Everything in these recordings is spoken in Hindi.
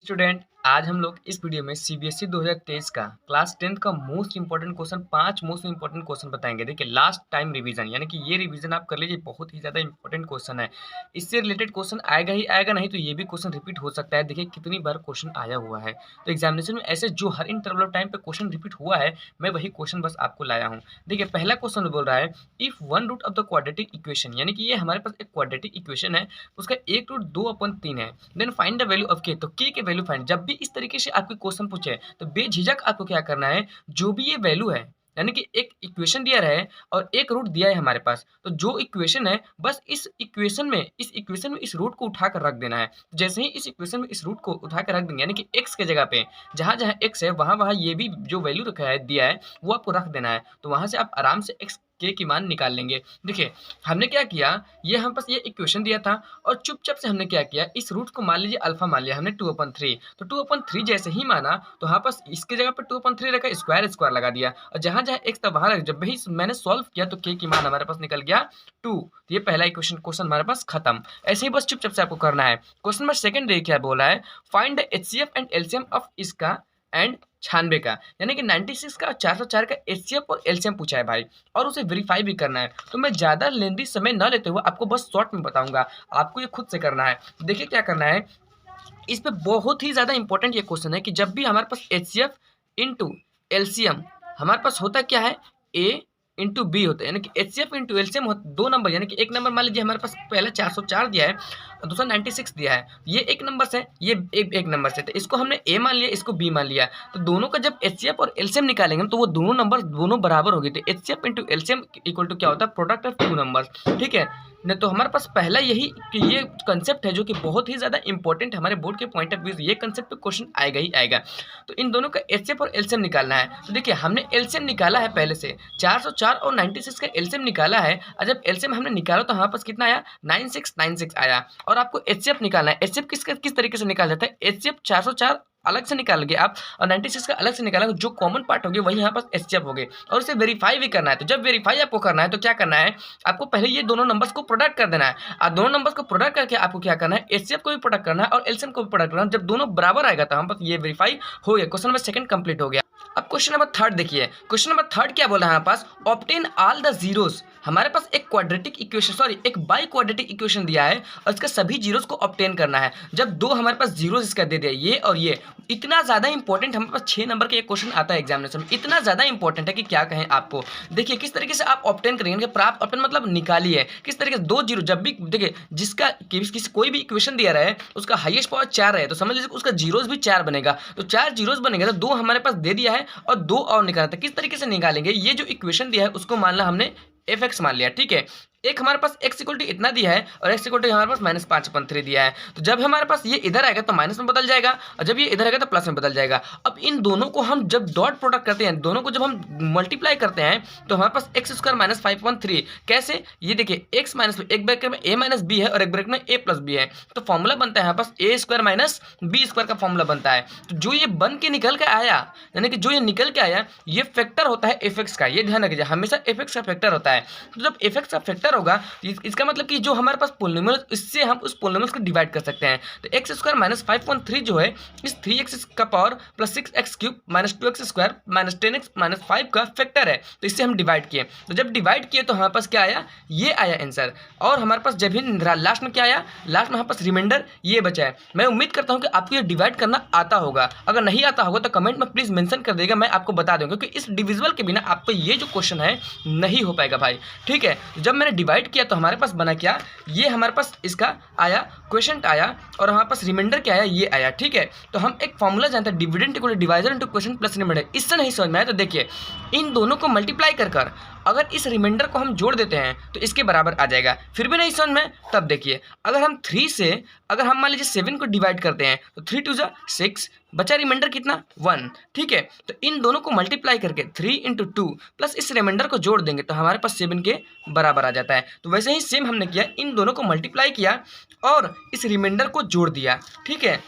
स्टूडेंट, आज हम लोग इस वीडियो में सीबीएसई 2023 का क्लास 10th का most important question 5 most important question बताएंगे। देखिए, लास्ट टाइम रिवीजन यानी कि ये रिवीजन आप कर लीजिए, बहुत ही ज़्यादा इंपॉर्टेंट क्वेश्चन है। इससे रिलेटेड क्वेश्चन आएगा ही आएगा, नहीं तो ये भी क्वेश्चन रिपीट हो सकता है। देखिए कितनी बार क्वेश्चन आया हुआ है, तो एग्जामिनेशन में ऐसे जो हर इंटरवल ऑफ टाइम पे क्वेश्चन रिपीट हुआ है, मैं वही क्वेश्चन बस आपको लाया हूँ। देखिए, पहला क्वेश्चन बोल रहा है if one root of the quadratic equation, यानी कि ये हमारे पास एक क्वाड्रेटिक इक्वेशन है, उसका एक रूट 2/3 है, then find the value of k. तो के वैल्यू फाइंड, जब भी इस तरीके से आपको क्वेश्चन पूछे तो बेझिझक आपको क्या करना है, जो भी ये वैल्यू है, यानी कि एक इक्वेशन दिया रहा है और एक रूट दिया है हमारे पास, तो जो इक्वेशन है बस इस इक्वेशन में इस रूट को उठा कर रख देना है। जैसे ही इस इक्वेशन में इस रूट को उठा कर रख देंगे, यानी कि एक्स के जगह पे जहाँ जहाँ एक्स है वहाँ वहाँ ये भी जो वैल्यू रखा है दिया है वो आपको रख देना है, तो वहाँ से आप आराम से एक्स के की मान निकाल लेंगे। देखिए हमने क्या किया, ये हम पास ये इक्वेशन दिया था और चुपचाप से हमने क्या किया, इस रूट को मान लीजिए अल्फा मान लिया हमने 2/3, तो 2/3 जैसे ही माना तो यहाँ पास इसके जगह पे 2/3 रखा, स्क्वायर स्क्वायर लगा दिया और जहाँ जहाँ एक्स था वहाँ जब भी मैंने सॉल्व किया तो के की मान हमारे पास निकल गया 2। तो ये पहला क्वेश्चन हमारे पास खत्म। ऐसे ही बस चुपचाप से आपको करना है। क्वेश्चन नंबर सेकंड देखिए क्या बोला है, find the HCF and LCM of इसका एंड 96 का, यानी कि 96 का और 404 का एचसीएफ और एलसीएम पूछा है भाई, और उसे वेरीफाई भी करना है। तो मैं ज़्यादा लेंदी समय न लेते हुए आपको बस शॉर्ट में बताऊंगा, आपको ये खुद से करना है। देखिए क्या करना है, इस पे बहुत ही ज़्यादा इंपॉर्टेंट ये क्वेश्चन है कि जब भी हमारे पास एचसीएफ इंटू एलसीएम हमारे पास होता क्या है, ए इंटू बी होता है, यानी कि एचसीएफ इंटू एलसीएम दो नंबर, यानी कि एक नंबर मान लीजिए हमारे पास पहला 404 दिया है और दूसरा 96 दिया है, ये एक नंबर से ये एक नंबर से, तो इसको हमने ए मान लिया, इसको बी मान लिया, तो दोनों का जब एचसीएफ और एलसीएम निकालेंगे तो वो दोनों नंबर दोनों बराबर होगी, तो HCF into LCM equal to क्या होता है, प्रोडक्ट ऑफ टू नंबर। ठीक है न, तो हमारे पास पहला यही कि ये कंसेप्ट है जो कि बहुत ही ज़्यादा इंपॉर्टेंट है हमारे बोर्ड के पॉइंट ऑफ व्यू से, ये कंसेप्ट पे क्वेश्चन आएगा ही आएगा। तो इन दोनों का एचसीएफ और एलसीएम निकालना है। तो देखिए हमने एलसीएम निकाला है पहले से, 404 और 96 का एलसीएम निकाला है, और जब एलसीएम हमने निकाला तो हमारे पास कितना आया, 9696 आया। और आपको एचसीएफ निकालना है। एचसीएफ किस तरीके से निकाला जाता है, एचसीएफ 404 अलग से निकालोगे आप और 96 का अलग से निकालोगे, जो कॉमन पार्ट होगी वही यहाँ पास एचसीएफ होगे, और इसे वेरीफाई भी करना है। तो जब वेरीफाई आपको करना है तो क्या करना है, आपको पहले ये दोनों नंबर्स को प्रोडक्ट कर देना है, और दोनों नंबर्स को प्रोडक्ट करके आपको क्या करना है, एचसीएफ को भी प्रोडक्ट करना है और एलसीएम को भी प्रोडक्ट करना है। जब दोनों बराबर आएगा तो हम पास ये वेरीफाई हो गया। क्वेश्चन नंबर सेकंड कंप्लीट हो गया। अब क्वेश्चन नंबर थर्ड देखिए, क्वेश्चन नंबर थर्ड क्या बोला है हमारे पास, ऑब्टेन ऑल द जीरोस। हमारे पास एक क्वाड्रेटिक इक्वेशन, सॉरी एक बाई क्वाड्रेटिक इक्वेशन दिया है और इसका सभी जीरोस को ऑब्टेन करना है। जब दो हमारे पास जीरोस इसका दे दिया, ये और ये, इतना ज़्यादा इंपॉर्टेंट, हमारे पास 6 नंबर का एक क्वेश्चन आता है एग्जामिनेशन में, इतना ज़्यादा इंपॉर्टेंट है कि क्या कहें आपको। देखिए किस तरीके से आप ऑब्टेन करेंगे, प्राप्त ऑब्टेन मतलब निकालिए किस तरीके से, दो जीरो जब भी देखिए जिसका किसी कोई भी इक्वेशन दिया रहे उसका हाईएस्ट पावर 4 है, तो समझ लीजिए उसका जीरोस भी 4 बनेगा, तो 4 जीरोस बनेगा, तो दो हमारे पास दे दिया है और दो और निकालना था। किस तरीके से निकालेंगे, ये जो इक्वेशन दिया है उसको मान ला हमने एफ एक्स मान लिया, ठीक है। एक हमारे पास एक्स इक्वल टू इतना दिया है और एक्स इक्वल टू हमारे पास -5/3 दिया है, तो जब हमारे पास ये इधर आएगा तो माइनस में बदल जाएगा और जब ये इधर आएगा तो प्लस में बदल जाएगा। अब इन दोनों को हम जब डॉट प्रोडक्ट करते हैं, दोनों को जब हम मल्टीप्लाई करते हैं तो हमारे पास एक्स स्क्वायर -5/3 कैसे, ये देखिए एक्स माइनस एक ब्रैकेट में ए माइनस बी है और एक ब्रैकेट में ए प्लस बी है, तो फॉर्मूला बनता है यहाँ पास ए स्क्वायर माइनस बी स्क्वायर का फॉर्मूला बनता है। तो जो ये बन के निकल के आया, यानी कि जो ये निकल के आया ये फैक्टर होता है एफ एक्स का, ये ध्यान रखिए हमेशा एफ एक्स का फैक्टर होता है। तो जब एफ एक्स का फैक्टर होगा इसका मतलब कि जो हमारे पास पोलिनोमियल, इससे हम उस पोलिनोमियल को डिवाइड कर सकते हैं। तो एक्स स्क्वायर -5/3 जो है इस 3x का power plus 6x cube minus 2x square minus 10x minus 5 का फैक्टर है, तो इससे हम डिवाइड किए। तो जब डिवाइड किए तो हमारे पास क्या आया, ये आया आंसर। और हमारे पास जब भी लास्ट में क्या आया, लास्ट में हमारे पास रिमाइंडर ये बचा है। मैं उम्मीद करता हूँ कि आपको ये डिवाइड करना आता होगा, अगर नहीं आता होगा तो कमेंट में प्लीज़ मेंशन कर देगा, मैं आपको बता दूँगा, क्योंकि इस डिविजिबल के बिना आपको ये जो क्वेश्चन है नहीं हो पाएगा भाई। ठीक है, जब मैंने डिवाइड किया तो हमारे पास बना क्या, ये हमारे पास इसका आया क्वेश्चन आया और हमारे पास रिमाइंडर क्या आया, ये आया। ठीक है, तो हम एक फॉर्मूला जानते हैं, dividend equal to divisor into question plus remainder. इससे नहीं समझ में आया तो देखिए इन दोनों को मल्टीप्लाई कर अगर इस रिमाइंडर को हम जोड़ देते हैं तो इसके बराबर आ जाएगा। फिर भी नहीं समझ में, तब देखिए अगर हम 3 से अगर हम मान लीजिए 7 को डिवाइड करते हैं तो 3 2 जा 6, बचा रिमाइंडर कितना 1। ठीक है, तो इन दोनों को मल्टीप्लाई करके 3 × 2 प्लस इस रिमाइंडर को जोड़ देंगे तो हमारे पास 7 के बराबर आ जाता है। तो वैसे ही सेम हमने किया, इन दोनों को मल्टीप्लाई किया और इस रिमाइंडर को जोड़ दिया। ठीक है,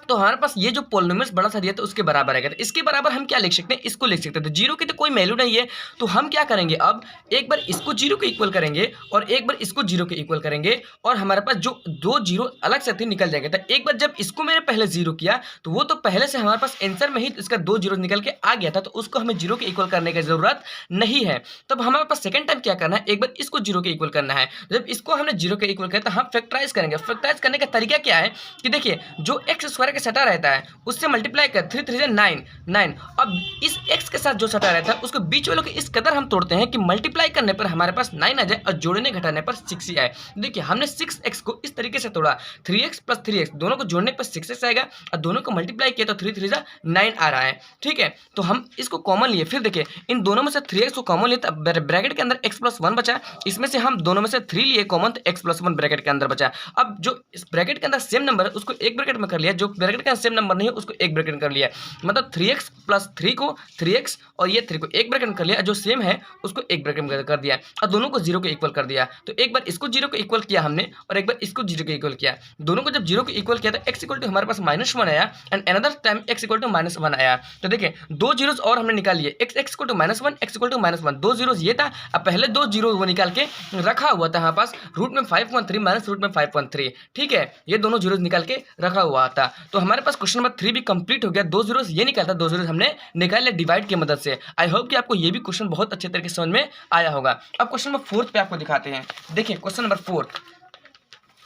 तो हमारे पास ये जो पॉलिनोमियल्स बड़ा सा दिया था उसके बराबर आएगा। तो इसके बराबर हम क्या लिख सकते हैं, इसको लिख सकते हैं। तो जीरो की तो कोई वैल्यू नहीं है, तो हम क्या करेंगे, अब एक बार इसको जीरो के इक्वल करेंगे और एक बार इसको जीरो के इक्वल करेंगे, और हमारे पास जो दो जीरो अलग से थे निकल जाएंगे। तो एक बार जब इसको मैंने पहले जीरो किया तो वो तो पहले से हमारे पास आंसर में ही इसका दो जीरो निकल के आ गया था, तो उसको हमें जीरो के इक्वल करने की जरूरत नहीं है। तब हमारे पास सेकंड टाइम क्या करना है, एक बार इसको जीरो के इक्वल करना है। जब इसको हमने जीरो के इक्वल किया तो हम फैक्टराइज करेंगे। फैक्टराइज करने का तरीका क्या है कि देखिए, जो एक्स स्क्वायर का सटा रहता है उससे मल्टीप्लाई कर, 3 3 9 9। अब इस x के साथ जो सटा रहता है उसको बीच वालों के इस कदर हम तोड़ते हैं कि मल्टीप्लाई करने पर हमारे पास 9 आ जाए और जोड़ने घटाने पर 6 ही आए। देखिए हमने 6x को इस तरीके से तोड़ा, 3x प्लस 3x दोनों को जोड़ने पर 6x आएगा और दोनों को मल्टीप्लाई किया तो 3 3 9 आ रहा है। ठीक है, तो हम इसको कॉमन लिए, फिर देखिए इन दोनों में से 3x को कॉमन लिए तो ब्रैकेट के अंदर x प्लस 1 बचा, इसमें से हम दोनों में से 3 लिए कॉमन तो x प्लस 1 ब्रैकेट के अंदर बचा। अब जो इस ब्रैकेट के अंदर सेम नंबर है उसको एक ब्रैकेट में कर लिया, जो ब्रैकेट के अंदर सेम नंबर नहीं है उसको एक ब्रैकेट में कर लिया। मतलब 3x प्लस 3 को 3x और ये 3 को एक ब्रैकेट में कर लिया, जो सेम है उसको एक ब्रैकेट में कर दिया और दोनों को जीरो के इक्वल कर दिया। तो एक बार इसको जीरो के इक्वल किया हमने और एक बार इसको जीरो के इक्वल किया। दोनों को जब जीरो के इक्वल किया तो x इक्वल टू हमारे पास -1 आया and another time x equal to -1 आया। तो देखिए दो जीरोस और हमने निकाल लिए, x equal to -1 x equal to -1, दो जीरोस ये था। अब पहले दो जीरो वो निकाल के रखा हुआ था हमारे पास रूट में 513 माइनस रूट में 513। ठीक है, ये दोनों जीरोस निकाल के रखा हुआ था। तो हमारे पास क्वेश्चन नंबर 3 भी कंप्लीट हो गया। दो जीरोस ये निकालता, दो जीरोस हमने निकाल लिया डिवाइड की मदद से। आई होप कि आपको ये भी क्वेश्चन बहुत अच्छे तरीके से समझ में आया होगा। अब क्वेश्चन नंबर 4 पे आपको दिखाते हैं। देखिए क्वेश्चन नंबर 4,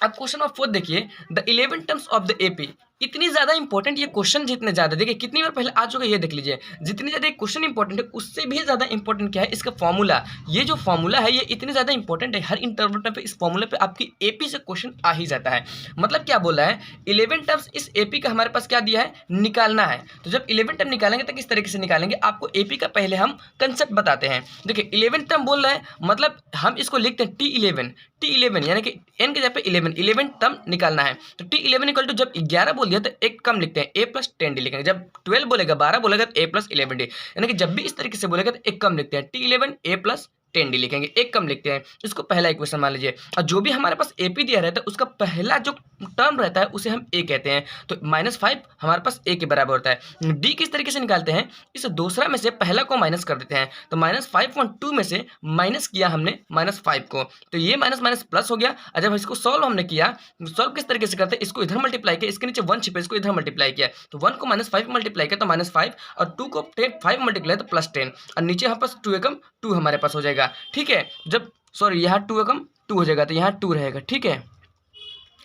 अब क्वेश्चन नंबर 4 देखिए, the 11 terms of the AP. इतनी ज्यादा इंपॉर्टेंट ये क्वेश्चन, जितने ज्यादा देखिए कितनी बार पहले आ चुका है ये देख लीजिए। जितनी ज्यादा क्वेश्चन इंपॉर्टेंट है उससे भी ज्यादा इंपॉर्टेंट क्या है, इसका फॉर्मूला। ये जो फॉर्मूला है ये इतनी ज्यादा इंपॉर्टेंट है, हर इंटरव्यू पे इस फॉर्मूले पे आपकी एपी से क्वेश्चन आ ही जाता है। मतलब क्या बोला है, 11 टर्म्स इस एपी का हमारे पास क्या दिया है, निकालना है। तो जब 11 टर्म निकालेंगे तो किस तरीके से निकालेंगे, आपको एपी का पहले हम कंसेप्ट बताते हैं। देखिए 11 टर्म बोल रहा है, मतलब हम इसको लिखते हैं T11 यानी कि n के जगह पे 11 टर्म निकालना है। तो T11 इक्वल टू जब 11 बोल दिया तो एक कम लिखते हैं, a प्लस 10d लिखेंगे। जब 12 बोलेगा 12 बोलेगा तो a प्लस 11d, यानी कि जब भी इस तरीके से बोलेगा तो एक कम लिखते हैं, T11 a प्लस 10d लिखेंगे, एक कम लिखते हैं। इसको पहला इक्वेशन मान लीजिए, और जो भी हमारे पास एपी दिया रहता है उसका पहला जो टर्म रहता है उसे हम ए कहते हैं। तो -5 हमारे पास ए के बराबर होता है। डी किस तरीके से निकालते हैं, इस दूसरा में से पहला को माइनस कर देते हैं। तो -5.2 में से माइनस किया हमने -5 को, तो ये माइनस माइनस प्लस हो गया। और जब इसको सॉल्व हमने किया, सॉल्व किस तरीके से करते हैं, इसको इधर मल्टीप्लाई किया, इसके नीचे 1 छिपे, इसको इधर मल्टीप्लाई किया। तो 1 को -5 मल्टीप्लाई किया तो -5, और 2 को 5 मल्टीप्लाई तो +10, और नीचे हमारे पास 2 एकम 2 हमारे पास हो जाएगा। ठीक है, जब सॉरी यहाँ 2 एकम 2 हो जाएगा तो यहाँ 2 रहेगा। ठीक है,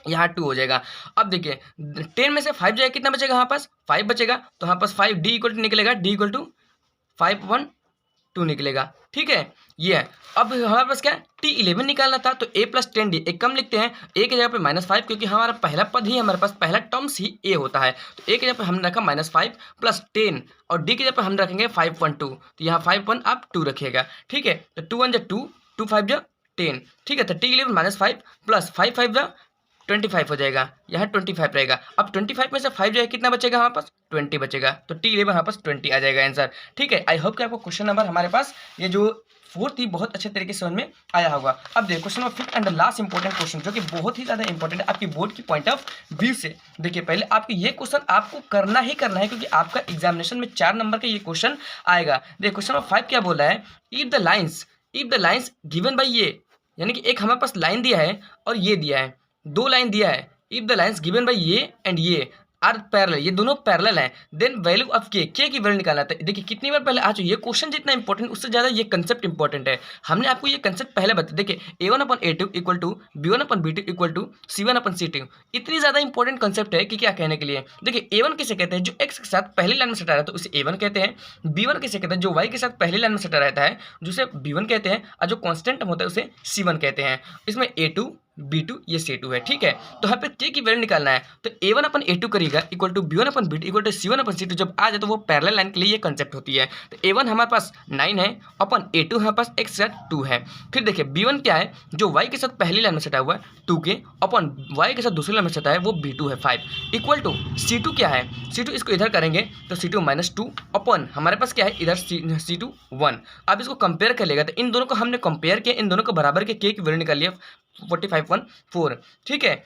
यहाँ 2 हो जाएगा। अब देखिए 10 में से 5 जाएगा, कितना बचेगा हमारे पास, 5 बचेगा। तो हमारे पास 5 डी इक्वल टू निकलेगा, डी इक्वल टू 512 निकलेगा। ठीक है, ये है। अब हमारे पास क्या है, T11 निकालना था, तो a प्लस 10d एक कम लिखते हैं, a की जगह पे -5, क्योंकि हमारा पहला पद ही हमारे पास पहला टर्म्स ही a होता है। तो a की जगह पे हमने रखा -5 प्लस 10, और d की जगह पे हम रखेंगे 512, तो यहाँ 51 आप 2 रखिएगा। ठीक है, तो 2 1 2, 2 5 10। ठीक है, तो T11 -5 प्लस 5 5 25 हो जाएगा, यहाँ 25 रहेगा। अब 25 में से 5 जाएगा, कितना बचेगा हमारे पास, 20 बचेगा। तो T11 हमारे पास 20 आ जाएगा आंसर। ठीक है, आई होप कि आपको क्वेश्चन नंबर हमारे पास ये जो 4 थी बहुत अच्छे तरीके से समझ में आया होगा। अब देखिए question number 5 and the last important question, जो कि बहुत ही ज़्यादा इंपॉर्टेंट है आपकी बोर्ड की पॉइंट ऑफ व्यू से। देखिए पहले आपको ये क्वेश्चन आपको करना ही करना है, क्योंकि आपका एग्जामिनेशन में 4 नंबर का ये क्वेश्चन आएगा। देखिए क्वेश्चन नंबर 5 क्या बोला है, if the lines given by ये, यानी कि एक हमारे पास लाइन दिया है और ये दिया है, दो लाइन दिया है। If the lines given by ये एंड ये आर पैरेलल, ये दोनों पैरेलल हैं, देन वैल्यू ऑफ के की वैल्यू निकालना था। देखिए कितनी बार पहले आ चुकी है, ये क्वेश्चन जितना इंपॉर्टेंट उससे ज़्यादा ये कंसेप्ट इंपॉर्टेंट है। हमने आपको ये कंसेप्ट पहले बताया। देखिए a1/a2 equal to b1/b2 equal to c1/c2, इतनी ज़्यादा इंपॉर्टेंट कंसेप्ट है कि क्या कहने के लिए। देखिए a1 किसे कहते हैं, जो x के साथ पहली लाइन में सटा रहता है उसे a1 कहते हैं। b1 किसे कहते हैं, जो y के साथ पहली लाइन में सटा रहता है जिसे b1 कहते हैं, और जो कॉन्स्टेंट होता है उसे c1 कहते हैं। इसमें a2 b2 ये c2 है। ठीक है, तो यहाँ पे k की वैल्यू निकालना है, तो a1/a2 करिएगा equal to b1/b2 equal to c1/c2। जब आ जाए तो वो पैरेलल लाइन के लिए ये कंसेप्ट होती है। तो a1 हमारे पास 9 है अपन a2 हमारे पास x के साथ 2 है। फिर देखिए b1 क्या है, जो y के साथ पहली लाइन में सटा हुआ है 2 के, अपन y के साथ दूसरी लाइन में सटा है वो b2 है 5, इक्वल टू c2 क्या है, c2 इसको इधर करेंगे तो c2 -2 अपन हमारे पास क्या है इधर c2 1। अब इसको कंपेयर कर लेगा, तो इन दोनों को हमने कंपेयर किया, इन दोनों को बराबर के k की वैल्यू निकाल लिया 45.14। ठीक है,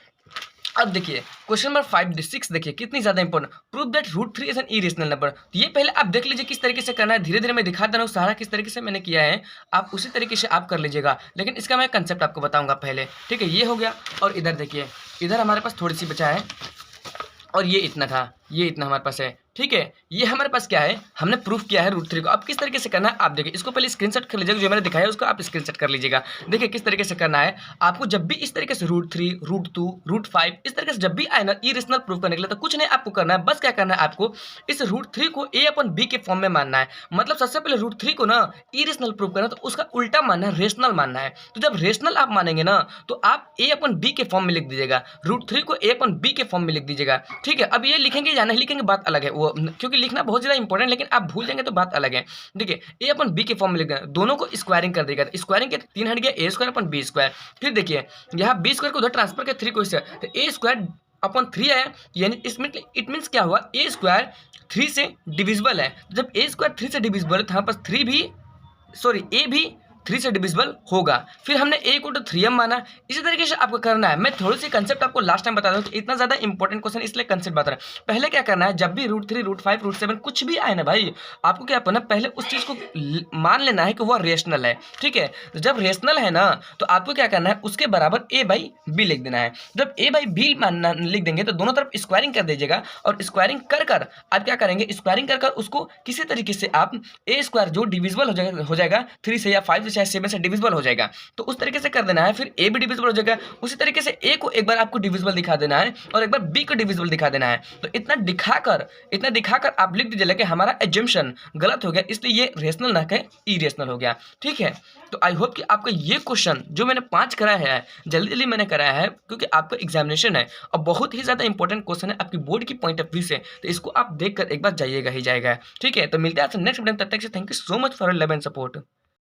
अब देखिए क्वेश्चन नंबर 5 6 देखिए कितनी ज़्यादा important, prove that root 3 is an irrational number. तो ये पहले आप देख लीजिए किस तरीके से करना है, धीरे धीरे मैं दिखा दे रहा हूँ सारा किस तरीके से मैंने किया है, आप उसी तरीके से आप कर लीजिएगा, लेकिन इसका मैं कंसेप्ट आपको बताऊंगा पहले। ठीक है, ये हो गया। और इधर देखिए, इधर हमारे पास थोड़ी सी बचा है और ये इतना था, ये इतना हमारे पास है। ठीक है, ये हमारे पास क्या है, हमने प्रूफ किया है रूट 3 को। अब किस तरीके से करना है आप देखिए, इसको पहले स्क्रीनशॉट कर लीजिएगा, जो मैंने दिखाया है उसको आप स्क्रीनशॉट कर लीजिएगा। देखिए किस तरीके से करना है आपको, जब भी इस तरीके से रूट 3 रूट 2 रूट 5 इस तरीके से जब भी आए ना इरेशनल प्रूफ करने के लिए, तो कुछ नहीं आपको करना है, बस क्या करना है आपको इस रूट 3 को a अपन b के फॉर्म में मानना है। मतलब सबसे पहले रूट 3 को ना इरेशनल प्रूफ करना, तो उसका उल्टा मानना है, रेशनल मानना है। तो जब रेशनल आप मानेंगे ना तो आप a अपन b के फॉर्म में लिख दीजिएगा, रूट 3 को a अपन b के फॉर्म में लिख दीजिएगा। ठीक है, अब ये लिखेंगे या नहीं लिखेंगे बात अलग है, वो क्योंकि लिखना बहुत ज़्यादा इंपॉर्टेंट, लेकिन आप भूल जाएंगे तो बात अलग है। देखिए ए अपन बी के फॉर्म में लिख देना, दोनों को स्क्वायरिंग कर देगा, स्क्वायरिंग के 3 हट गया, ए स्क्वायर अपन बी स्क्वायर। फिर देखिए यहाँ बी स्क्वायर को उधर ट्रांसफर कर 3 को इससे, तो ए स्क्वायर अपन 3 आया, यानी इसमें इट मीन्स क्या हुआ, ए स्क्वायर 3 से डिविजिबल है। जब ए स्क्वायर 3 से डिविजिबल है तो यहाँ पर 3 भी, सॉरी ए भी 3 से डिविजिबल होगा। फिर हमने a को 3m माना। इसी तरीके से आपको करना है, मैं थोड़ी सी कंसेप्ट आपको लास्ट टाइम बता दूं कि इतना ज़्यादा इंपॉर्टेंट क्वेश्चन इसलिए कंसेप्ट बता रहा है। पहले क्या करना है, जब भी रूट 3 रूट 5 रूट 7 कुछ भी आए ना भाई, आपको क्या करना है, पहले उस चीज़ को मान लेना है कि वह रेशनल है। ठीक है, तो जब रेशनल है ना तो आपको क्या करना है, उसके बराबर a/b लिख देना है। जब a/b मानना लिख देंगे तो दोनों तरफ स्क्वायरिंग कर दीजिएगा, और स्क्वायरिंग कर कर आप क्या करेंगे, स्क्वायरिंग कर कर उसको किसी तरीके से आप a स्क्वायर जो डिविजिबल हो जाएगा 3 से या 5 से चाहे 7 से डिविजिबल हो जाएगा, तो उस तरीके से कर देना है। फिर a भी डिविजिबल हो जाएगा, उसी तरीके से a को एक बार आपको डिविजिबल दिखा देना है और एक बार b को डिविजिबल दिखा देना है। तो इतना दिखाकर आप लिख दीजिए कि हमारा एजम्पशन गलत हो गया, इसलिए ये रेशनल ना कहे इरेशनल हो गया। ठीक है, तो आई होप कि आपका ये क्वेश्चन जो मैंने 5 कराया है जल्दी जल्दी मैंने कराया है, क्योंकि आपका एग्जामिनेशन है और बहुत ही ज़्यादा इंपॉर्टेंट क्वेश्चन है आपकी बोर्ड की पॉइंट ऑफ व्यू से, तो इसको आप देखकर एक बार जाइएगा ही जाएगा। ठीक है, तो मिलते हैं आपसे नेक्स्ट वीडियो में, तब तक से thank you so much for love and support.